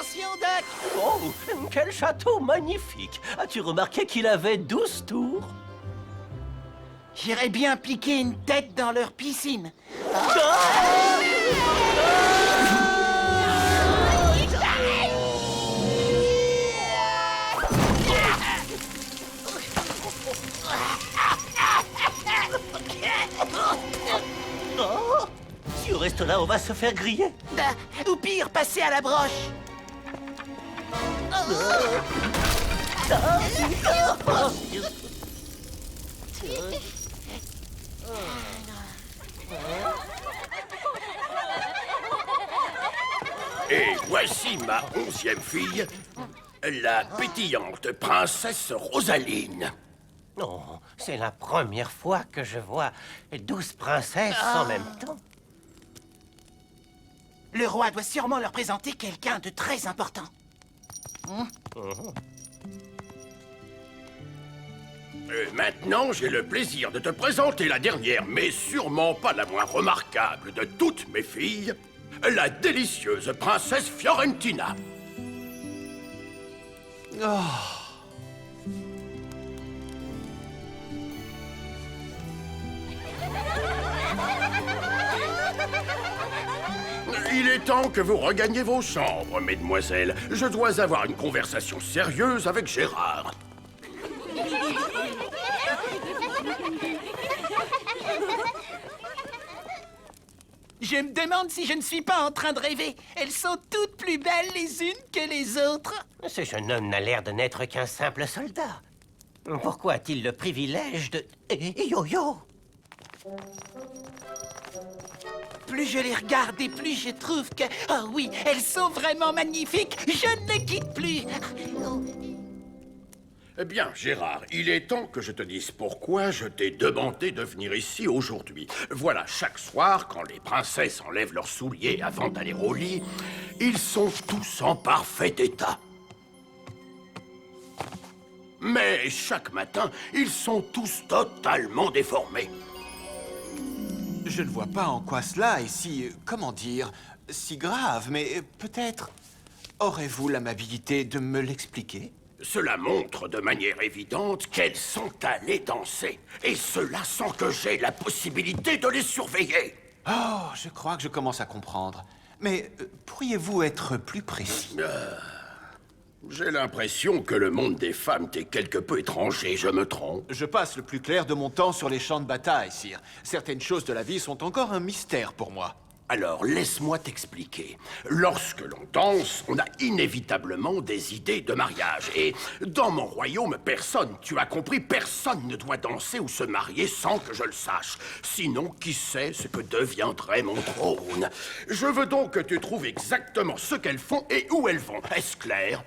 Félicitations, Doc! Oh, quel château magnifique! As-tu remarqué qu'il avait 12 tours? J'irais bien piquer une tête dans leur piscine. Oh, si on reste là, on va se faire griller. Ou pire, passer à la broche. Et voici ma 11e fille, la pétillante princesse Rosaline. Non, c'est la première fois que je vois 12 princesses en même temps. Le roi doit sûrement leur présenter quelqu'un de très important. Maintenant, j'ai le plaisir de te présenter la dernière, mais sûrement pas la moins remarquable de toutes mes filles, la délicieuse princesse Fiorentina. Il est temps que vous regagniez vos chambres, mesdemoiselles. Je dois avoir une conversation sérieuse avec Gérard. Je me demande si je ne suis pas en train de rêver. Elles sont toutes plus belles les unes que les autres. Ce jeune homme n'a l'air de n'être qu'un simple soldat. Pourquoi a-t-il le privilège de... Yo-yo! Plus je les regarde et plus je trouve que... Oh oui, elles sont vraiment magnifiques. Je ne les quitte plus. Eh bien, Gérard, il est temps que je te dise pourquoi je t'ai demandé de venir ici aujourd'hui. Voilà, chaque soir, quand les princesses enlèvent leurs souliers avant d'aller au lit, ils sont tous en parfait état. Mais chaque matin, ils sont tous totalement déformés. Je ne vois pas en quoi cela est si, comment dire, si grave, mais peut-être aurez-vous l'amabilité de me l'expliquer? Cela montre de manière évidente qu'elles sont allées danser. Et cela sans que j'aie la possibilité de les surveiller. Oh, je crois que je commence à comprendre. Mais pourriez-vous être plus précis? J'ai l'impression que le monde des femmes t'est quelque peu étranger, je me trompe. Je passe le plus clair de mon temps sur les champs de bataille, sire. Certaines choses de la vie sont encore un mystère pour moi. Alors, laisse-moi t'expliquer. Lorsque l'on danse, on a inévitablement des idées de mariage. Et dans mon royaume, personne, tu as compris, personne ne doit danser ou se marier sans que je le sache. Sinon, qui sait ce que deviendrait mon trône? Je veux donc que tu trouves exactement ce qu'elles font et où elles vont. Est-ce clair?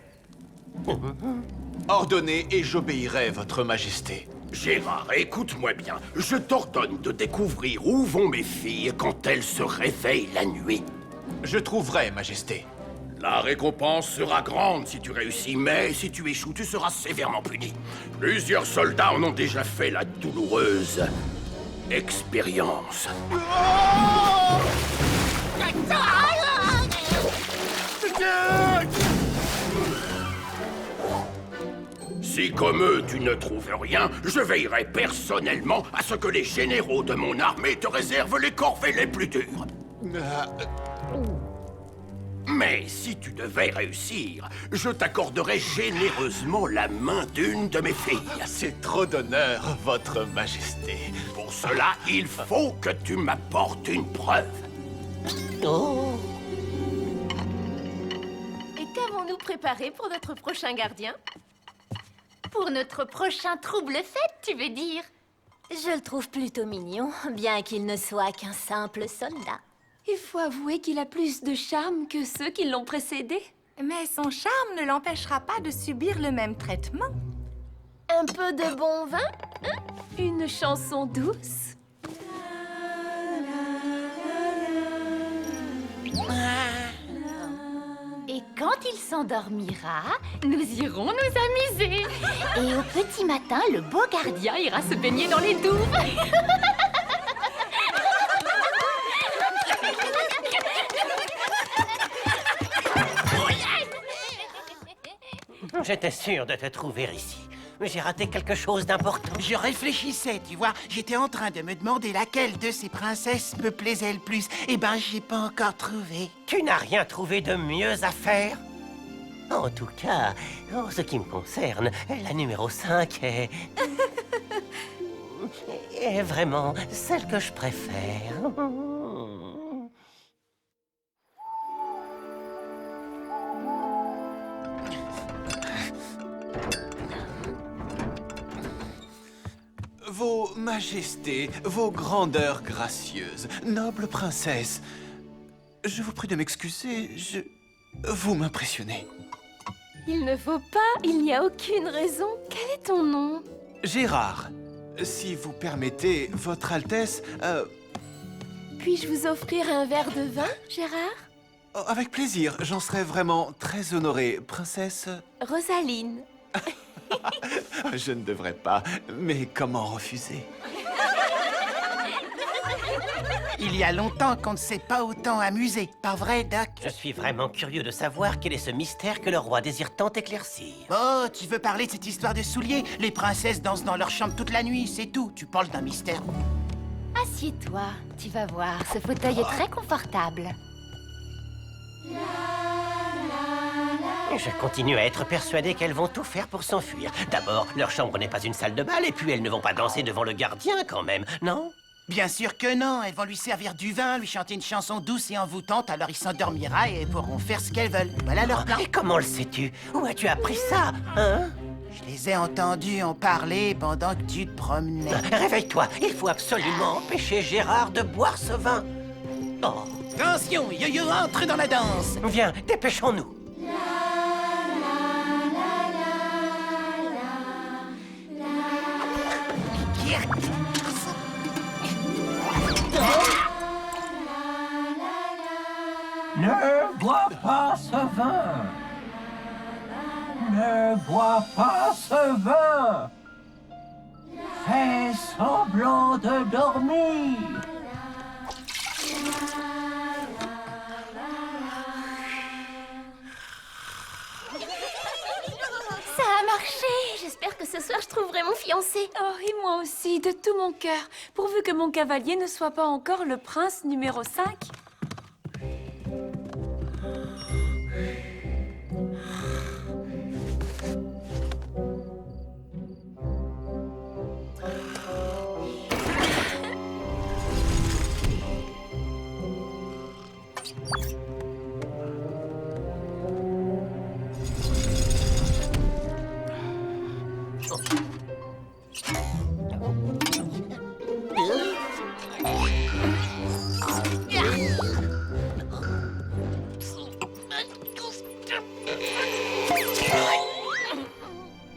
Ordonnez et j'obéirai, votre majesté. Gérard, écoute-moi bien. Je t'ordonne de découvrir où vont mes filles quand elles se réveillent la nuit. Je trouverai, majesté. La récompense sera grande si tu réussis, mais si tu échoues, tu seras sévèrement puni. Plusieurs soldats en ont déjà fait la douloureuse expérience. Si, comme eux, tu ne trouves rien, je veillerai personnellement à ce que les généraux de mon armée te réservent les corvées les plus dures. Mais si tu devais réussir, je t'accorderai généreusement la main d'une de mes filles. C'est trop d'honneur, votre majesté. Pour cela, il faut que tu m'apportes une preuve. Oh! Et qu'avons-nous préparé pour notre prochain gardien? Pour notre prochain trouble-fête, tu veux dire? Je le trouve plutôt mignon, bien qu'il ne soit qu'un simple soldat. Il faut avouer qu'il a plus de charme que ceux qui l'ont précédé. Mais son charme ne l'empêchera pas de subir le même traitement. Un peu de bon vin? Une chanson douce. Et quand il s'endormira, nous irons nous amuser. Et au petit matin, le beau gardien ira se baigner dans les douves. J'étais sûr de te trouver ici. J'ai raté quelque chose d'important. Je réfléchissais, tu vois. J'étais en train de me demander laquelle de ces princesses me plaisait le plus. Eh ben, j'ai pas encore trouvé. Tu n'as rien trouvé de mieux à faire? En tout cas, en ce qui me concerne, la numéro 5 est... est vraiment celle que je préfère. Vos majestés, vos grandeurs gracieuses, nobles princesses, je vous prie de m'excuser, vous m'impressionnez. Il ne faut pas, il n'y a aucune raison. Quel est ton nom? Gérard, si vous permettez, votre Altesse, Puis-je vous offrir un verre de vin, Gérard? oh, avec plaisir, j'en serais vraiment très honoré, princesse. Rosaline. Je ne devrais pas, mais comment refuser? Il y a longtemps qu'on ne s'est pas autant amusé. Pas vrai, Doc? Je suis vraiment curieux de savoir quel est ce mystère que le roi désire tant éclaircir. Oh, tu veux parler de cette histoire de souliers? Les princesses dansent dans leur chambre toute la nuit, c'est tout. Tu parles d'un mystère. Assieds-toi, tu vas voir, ce fauteuil est très confortable. Je continue à être persuadé qu'elles vont tout faire pour s'enfuir. D'abord, leur chambre n'est pas une salle de bal, et puis elles ne vont pas danser devant le gardien quand même, non? Bien sûr que non, elles vont lui servir du vin, lui chanter une chanson douce et envoûtante, alors il s'endormira et elles pourront faire ce qu'elles veulent. Voilà leur plan. Et comment le sais-tu? Où as-tu appris ça, hein? Je les ai entendus en parler pendant que tu te promenais. Réveille-toi, il faut absolument empêcher Gérard de boire ce vin. Oh, Attention, Yo-Yo entre dans la danse. viens, dépêchons-nous. Ne bois pas ce vin. Ne bois pas ce vin. Fais semblant de dormir. Ça a marché. J'espère que ce soir je trouverai mon fiancé. Oh, et moi aussi, de tout mon cœur. Pourvu que mon cavalier ne soit pas encore le prince numéro 5.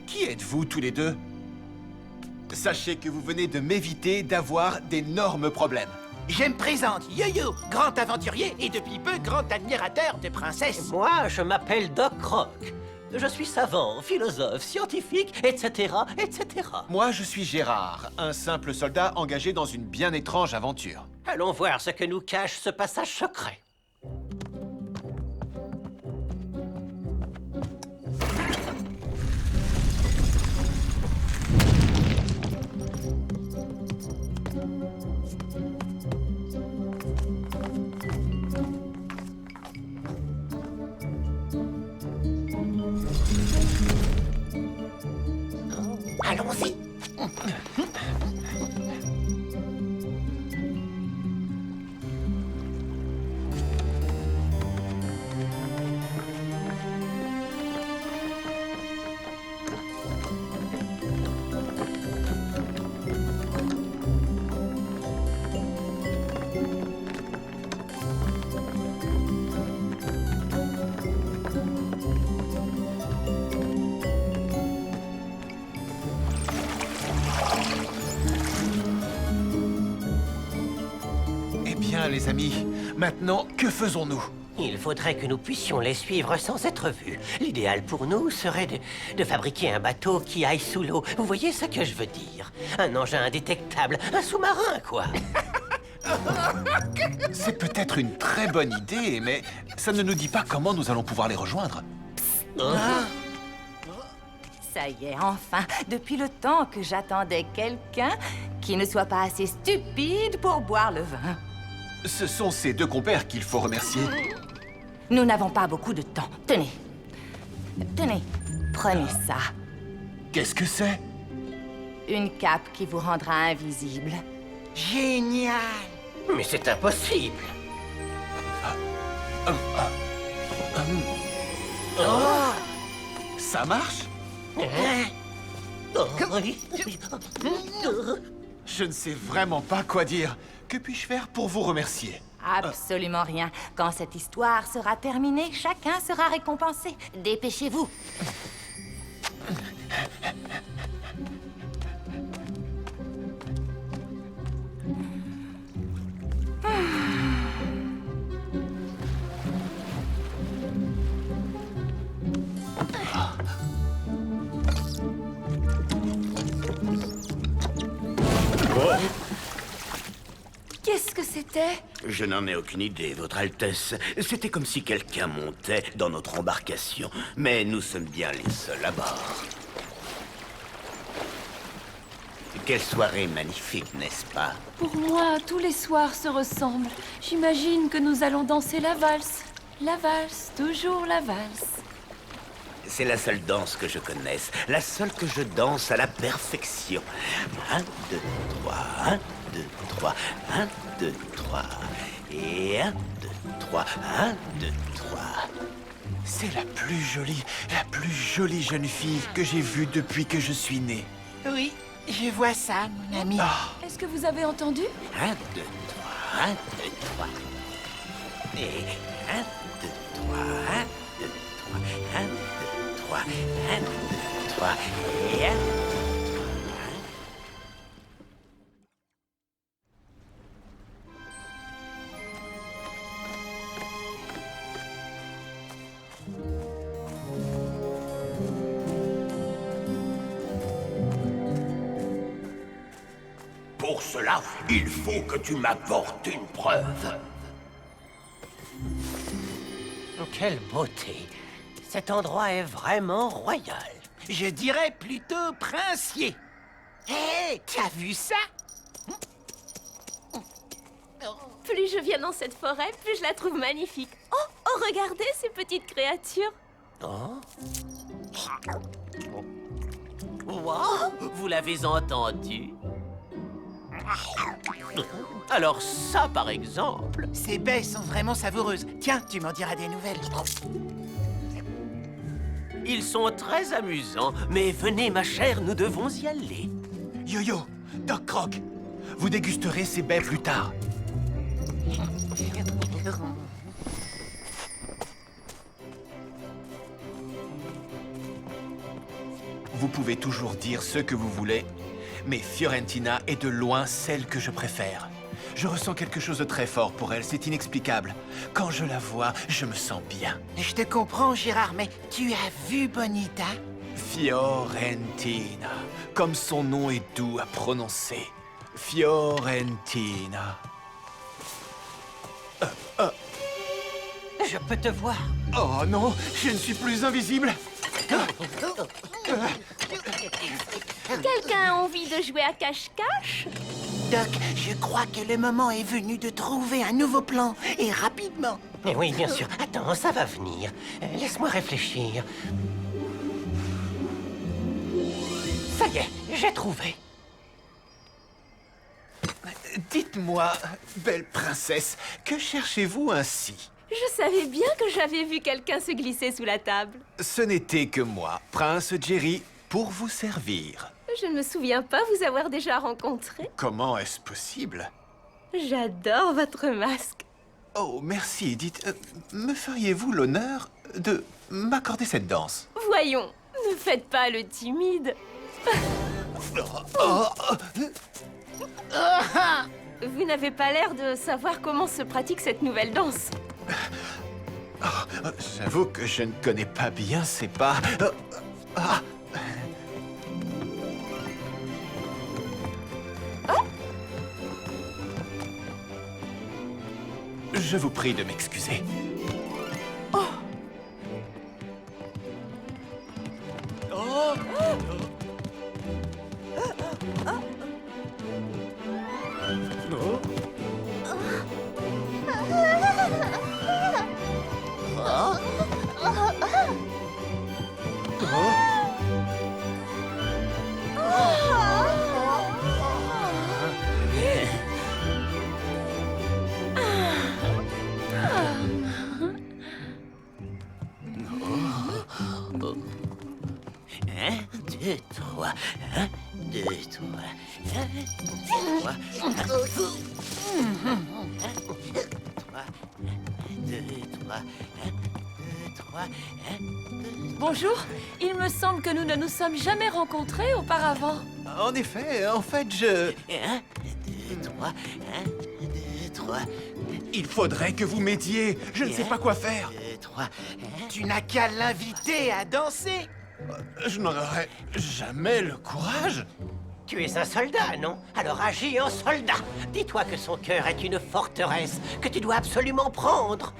Qui êtes-vous tous les deux? Sachez que vous venez de m'éviter d'avoir d'énormes problèmes. Je me présente, Yo-Yo, grand aventurier et depuis peu grand admirateur de princesses. Moi, je m'appelle Doc Rock. Je suis savant, philosophe, scientifique, etc., etc. Moi, je suis Gérard, un simple soldat engagé dans une bien étrange aventure. Allons voir ce que nous cache ce passage secret. Allons-y. Eh bien, les amis, maintenant, que faisons-nous? Il faudrait que nous puissions les suivre sans être vus. L'idéal pour nous serait de fabriquer un bateau qui aille sous l'eau. Vous voyez ce que je veux dire? Un engin indétectable, un sous-marin, quoi. C'est peut-être une très bonne idée, mais ça ne nous dit pas comment nous allons pouvoir les rejoindre. Ça y est, enfin, depuis le temps que j'attendais quelqu'un qui ne soit pas assez stupide pour boire le vin. Ce sont ces deux compères qu'il faut remercier. Nous n'avons pas beaucoup de temps. Tenez. Tenez, prenez ça. Qu'est-ce que c'est? Une cape qui vous rendra invisible. Génial! Mais c'est impossible. Ça marche? Je ne sais vraiment pas quoi dire. Que puis-je faire pour vous remercier? Absolument rien. Quand cette histoire sera terminée, chacun sera récompensé. Dépêchez-vous. Qu'est-ce que c'était? Je n'en ai aucune idée, Votre Altesse. C'était comme si quelqu'un montait dans notre embarcation. Mais nous sommes bien les seuls à bord. Quelle soirée magnifique, n'est-ce pas? Pour moi, tous les soirs se ressemblent. J'imagine que nous allons danser la valse. La valse, toujours la valse. C'est la seule danse que je connaisse. La seule que je danse à la perfection. 1, 2, 3, 1, 2, 3, 1, 2, 3. Et 1, 2, 3, 1, 2, 3. C'est la plus jolie jeune fille que j'ai vue depuis que je suis né. Oui, je vois ça, mon ami. Est-ce que vous avez entendu? 1, 2, 3, 1, 2, 3. Et 1, 2, 3, 1, 2, 3, 1, 2, 3, 1, 2, 3, et 1. Pour cela, il faut que tu m'apportes une preuve. Quelle beauté. Cet endroit est vraiment royal. Je dirais plutôt princier. Hé, t'as vu ça? Plus je viens dans cette forêt, plus je la trouve magnifique. Oh, regardez ces petites créatures. Oh. Wow, vous l'avez entendu? Alors ça, par exemple... Ces baies sont vraiment savoureuses. Tiens, tu m'en diras des nouvelles. Ils sont très amusants, mais venez, ma chère, nous devons y aller. Yo-Yo, Doc Croc, vous dégusterez ces baies plus tard. Vous pouvez toujours dire ce que vous voulez, mais Fiorentina est de loin celle que je préfère. Je ressens quelque chose de très fort pour elle, c'est inexplicable. Quand je la vois, je me sens bien. Je te comprends, Gérard, mais tu as vu Bonita? Fiorentina, comme son nom est doux à prononcer. Fiorentina. Je peux te voir. Oh non, je ne suis plus invisible. Quelqu'un a envie de jouer à cache-cache? Doc, je crois que le moment est venu de trouver un nouveau plan, et rapidement. Eh oui, bien sûr. Attends, ça va venir. Laisse-moi réfléchir. Ça y est, j'ai trouvé. Dites-moi, belle princesse, que cherchez-vous ainsi? Je savais bien que j'avais vu quelqu'un se glisser sous la table. Ce n'était que moi, Prince Jerry, pour vous servir. Je ne me souviens pas vous avoir déjà rencontré. Comment est-ce possible? J'adore votre masque. Oh, merci. Dites, me feriez-vous l'honneur de m'accorder cette danse? Voyons, ne faites pas le timide. Vous n'avez pas l'air de savoir comment se pratique cette nouvelle danse. J'avoue que je ne connais pas bien ces pas. Je vous prie de m'excuser. Un, deux, trois. Un, deux, trois. Un, deux, trois. Bonjour, il me semble que nous ne nous sommes jamais rencontrés auparavant. En effet, en fait, je... Un, deux, trois. Un, deux, trois. Il faudrait que vous m'aidiez. Je ne sais pas quoi faire. Deux, trois. Tu n'as qu'à l'inviter à danser. Je n'en aurais jamais le courage. Tu es un soldat, non? Alors agis en soldat. Dis-toi que son cœur est une forteresse que tu dois absolument prendre.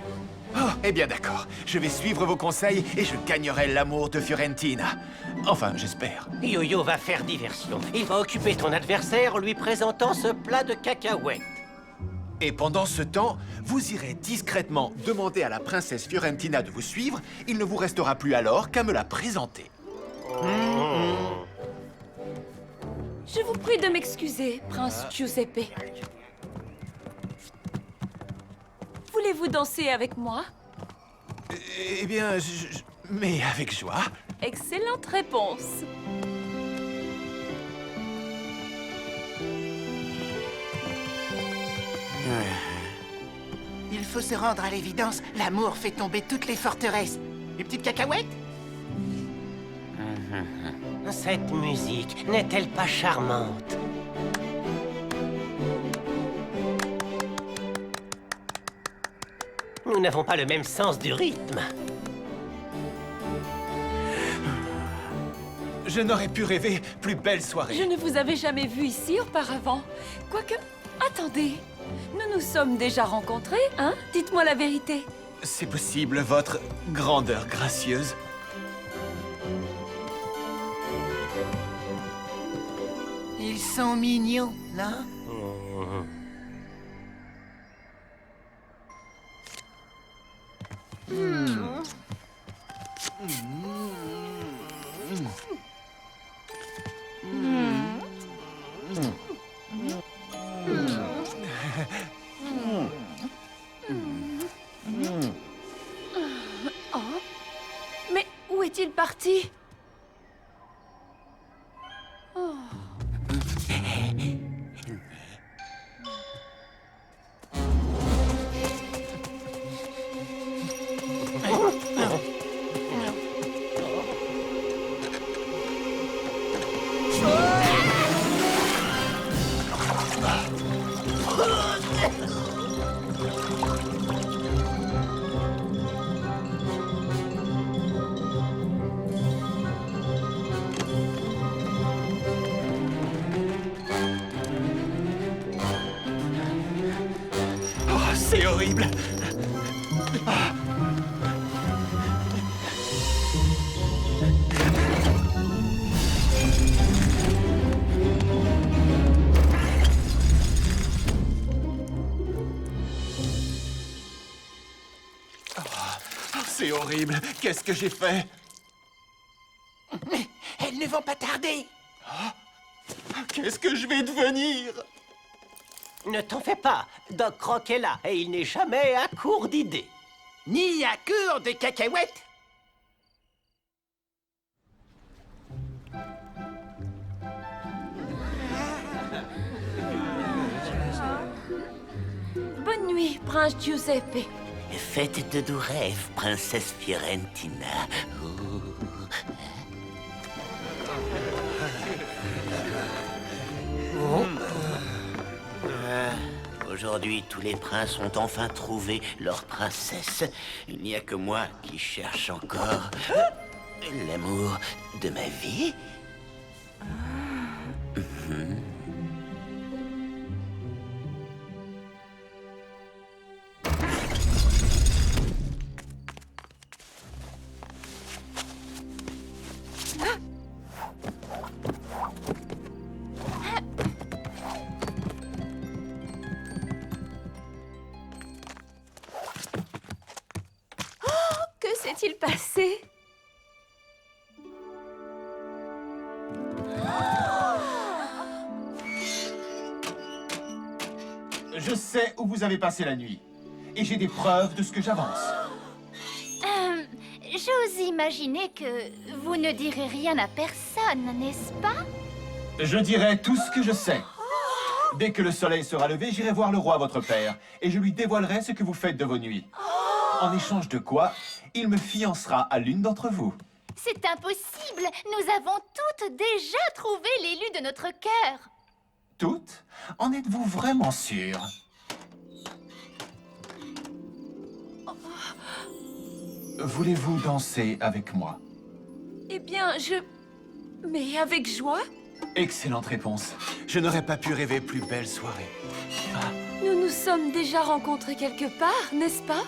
Oh, eh bien d'accord. Je vais suivre vos conseils et je gagnerai l'amour de Fiorentina. Enfin, j'espère. Yo-Yo va faire diversion. Il va occuper ton adversaire en lui présentant ce plat de cacahuètes. Et pendant ce temps, vous irez discrètement demander à la princesse Fiorentina de vous suivre. Il ne vous restera plus alors qu'à me la présenter. Je vous prie de m'excuser, prince Giuseppe. Voulez-vous danser avec moi? Eh bien, mais avec joie. Excellente réponse. Il faut se rendre à l'évidence, l'amour fait tomber toutes les forteresses. Les petites cacahuètes? Cette musique n'est-elle pas charmante? Nous n'avons pas le même sens du rythme. Je n'aurais pu rêver plus belle soirée. Je ne vous avais jamais vu ici auparavant. Quoique... Attendez, nous nous sommes déjà rencontrés, hein? Dites-moi la vérité. C'est possible, votre grandeur gracieuse. Ils sont mignons, non? Oh. Mais où est-il parti? Oh. C'est horrible. C'est horrible. Qu'est-ce que j'ai fait? Mais elles ne vont pas tarder. Qu'est-ce que je vais devenir? Ne t'en fais pas. Doc Rock est là et il n'est jamais à court d'idées. Ni à court de cacahuètes. Bonne nuit, prince Giuseppe. Faites de doux rêves, princesse Fiorentina. Aujourd'hui, tous les princes ont enfin trouvé leur princesse. Il n'y a que moi qui cherche encore l'amour de ma vie. s'est-il passé? Je sais où vous avez passé la nuit. Et j'ai des preuves de ce que j'avance. J'ose imaginer que vous ne direz rien à personne, n'est-ce pas? Je dirai tout ce que je sais. Dès que le soleil sera levé, j'irai voir le roi, votre père, et je lui dévoilerai ce que vous faites de vos nuits. En échange de quoi, il me fiancera à l'une d'entre vous. C'est impossible. Nous avons toutes déjà trouvé l'élu de notre cœur. Toutes? En êtes-vous vraiment sûr? Voulez-vous danser avec moi? Eh bien, Mais avec joie. Excellente réponse. Je n'aurais pas pu rêver plus belle soirée. Nous nous sommes déjà rencontrés quelque part, n'est-ce pas?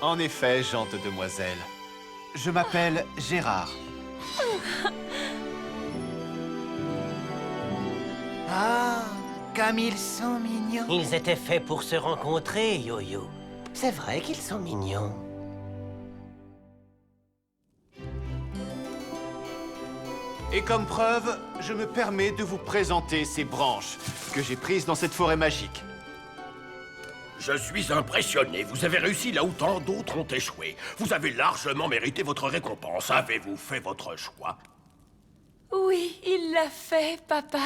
En effet, gente demoiselle. Je m'appelle Gérard. Ah, comme ils sont mignons. Ils étaient faits pour se rencontrer, Yo-Yo. C'est vrai qu'ils sont mignons. Et comme preuve, je me permets de vous présenter ces branches que j'ai prises dans cette forêt magique. Je suis impressionné. Vous avez réussi là où tant d'autres ont échoué. Vous avez largement mérité votre récompense. Avez-vous fait votre choix? Oui, il l'a fait, papa.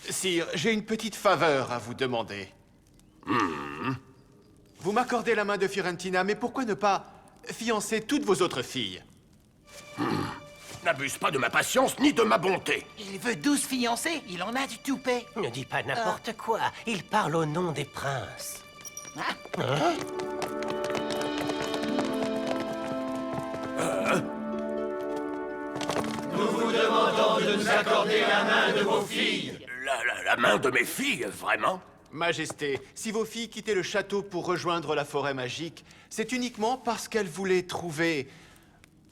Sire, j'ai une petite faveur à vous demander. Vous m'accordez la main de Fiorentina, mais pourquoi ne pas fiancer toutes vos autres filles? N'abuse pas de ma patience ni de ma bonté. Il veut 12 fiancés. Il en a du toupet. Ne dis pas n'importe quoi. Il parle au nom des princes. Nous vous demandons de nous accorder la main de vos filles. La main de mes filles, vraiment? Majesté, si vos filles quittaient le château pour rejoindre la forêt magique, c'est uniquement parce qu'elles voulaient trouver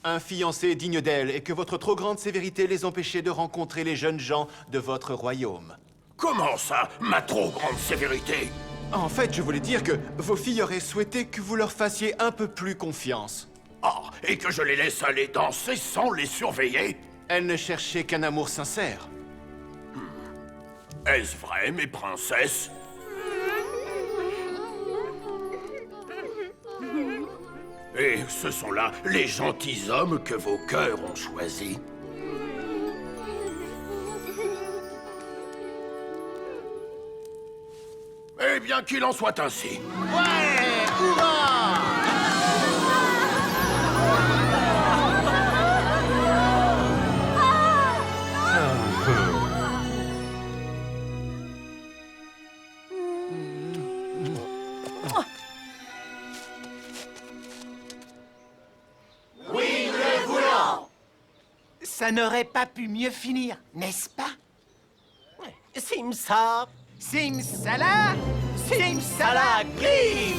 un fiancé digne d'elles et que votre trop grande sévérité les empêchait de rencontrer les jeunes gens de votre royaume. Comment ça, ma trop grande sévérité? En fait, je voulais dire que vos filles auraient souhaité que vous leur fassiez un peu plus confiance. Oh, et que je les laisse aller danser sans les surveiller? Elles ne cherchaient qu'un amour sincère. Est-ce vrai, mes princesses? Et ce sont là les gentilshommes que vos cœurs ont choisis. Eh bien, qu'il en soit ainsi. Ça n'aurait pas pu mieux finir, n'est-ce pas? Simsa! Simsala! Simsala! Gris!